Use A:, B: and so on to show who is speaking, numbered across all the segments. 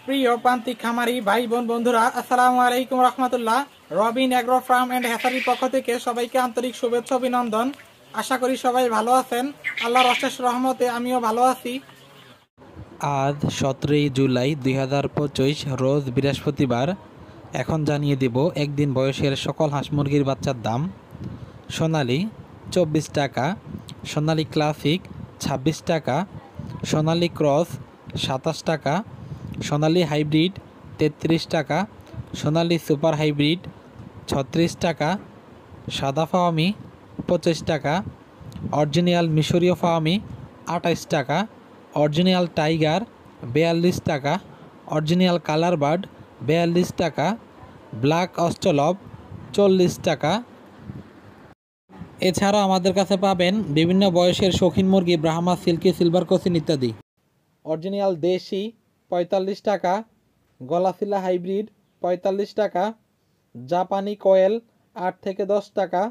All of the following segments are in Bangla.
A: প্রিয় প্রান্তিক খামারি ভাই বোন বন্ধুরা, আসসালামু আলাইকুম রহমতুল্লাহ। রবিন এগ্রো ফার্ম অ্যান্ড হ্যাচারির পক্ষ থেকে সবাইকে আন্তরিক শুভেচ্ছা অভিনন্দন। আশা করি সবাই ভালো আছেন। আল্লাহর অশেষ রহমতে আমিও ভালো আছি।
B: আজ 17 জুলাই 2025 রোজ বৃহস্পতিবার। এখন জানিয়ে দেব একদিন বয়সের সকল হাঁস মুরগির বাচ্চার দাম। সোনালি 24 টাকা, সোনালি ক্লাসিক 26 টাকা, সোনালি ক্রস 27 টাকা, সোনালি হাইব্রিড 33 টাকা, সোনালি সুপার হাইব্রিড 36 টাকা, সাদা ফাওয়ামি 25 টাকা, অরিজিনাল মিশরীয় ফাওয়ামি 28 টাকা, অরিজিনাল টাইগার 42 টাকা, অরিজিনাল কালার বার্ড 42 টাকা, ব্ল্যাক অস্ট্রেলব 40 টাকা। এছাড়াও আমাদের কাছে পাবেন বিভিন্ন বয়সের শৌখিন মুরগি, ব্রাহ্মা, সিল্কি, সিলভার কোচিন ইত্যাদি। অরিজিনাল দেশি 45 টাকা, গলাফিলা হাইব্রিড 45 টাকা, জাপানি কোয়েল 8 থেকে 10 টাকা,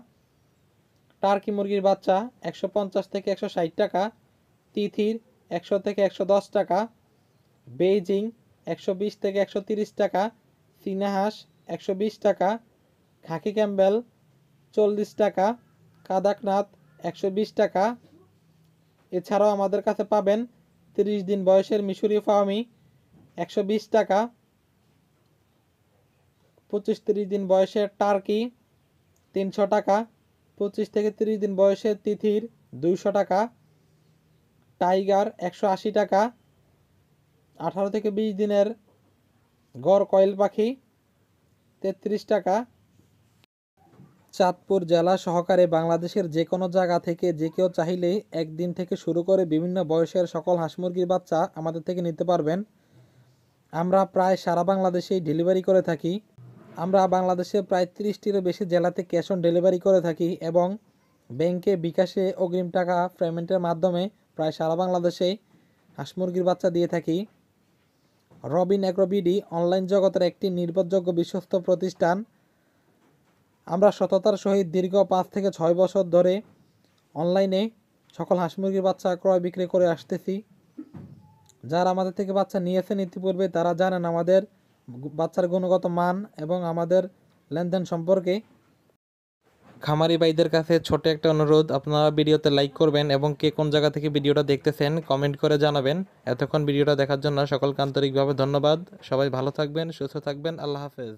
B: টার্কি মুরগির বাচ্চা 150 থেকে 160 টাকা, তিথির 100 থেকে 110 টাকা, বেইজিং 120 থেকে 130 টাকা, চীনা হাঁস 120 টাকা, খাকি ক্যাম্বেল 40 টাকা, কাদাকনাথ 120 টাকা। এছাড়াও আমাদের কাছে পাবেন 30 দিন বয়সের মিশরীয় ফাওয়ামি 120 টাকা, 25-30 দিন বয়সের টার্কি 300 টাকা, 25 থেকে 30 দিন বয়সের তিথির 200 টাকা, টাইগার 180 টাকা, 18 থেকে 20 দিনের গড় কয়েল পাখি 33 টাকা। চাঁদপুর জেলা সহকারে বাংলাদেশের যে কোনো জায়গা থেকে যে কেউ চাইলেই একদিন থেকে শুরু করে বিভিন্ন বয়সের সকল হাঁস মুরগির বাচ্চা আমাদের থেকে নিতে পারবেন। আমরা প্রায় সারা বাংলাদেশেই ডেলিভারি করে থাকি। আমরা বাংলাদেশে প্রায় 30টিরও বেশি জেলাতে ক্যাশ অন ডেলিভারি করে থাকি এবং ব্যাংকে বিকাশে অগ্রিম টাকা পেমেন্টের মাধ্যমে প্রায় সারা বাংলাদেশেই হাঁস মুরগির বাচ্চা দিয়ে থাকি। রবিন এগ্রো বিডি অনলাইন জগতের একটি নির্ভরযোগ্য বিশ্বস্ত প্রতিষ্ঠান। আমরা সততার সহিত দীর্ঘ 5 থেকে 6 বছর ধরে অনলাইনে সকল হাঁস মুরগির বাচ্চা ক্রয় বিক্রি করে আসতেছি। যারা আমাদের থেকে বাচ্চা নিয়েছেন ইতিপূর্বে তারা জানেন আমাদের বাচ্চার গুণগত মান এবং আমাদের লেনদেন সম্পর্কে। খামারি ভাইদের কাছে ছোট একটা অনুরোধ, আপনারা ভিডিওতে লাইক করবেন এবং কে কোন জায়গা থেকে ভিডিওটা দেখতেছেন কমেন্ট করে জানাবেন। এতক্ষণ ভিডিওটা দেখার জন্য সকলকে আন্তরিকভাবে ধন্যবাদ। সবাই ভালো থাকবেন, সুস্থ থাকবেন। আল্লাহ হাফেজ।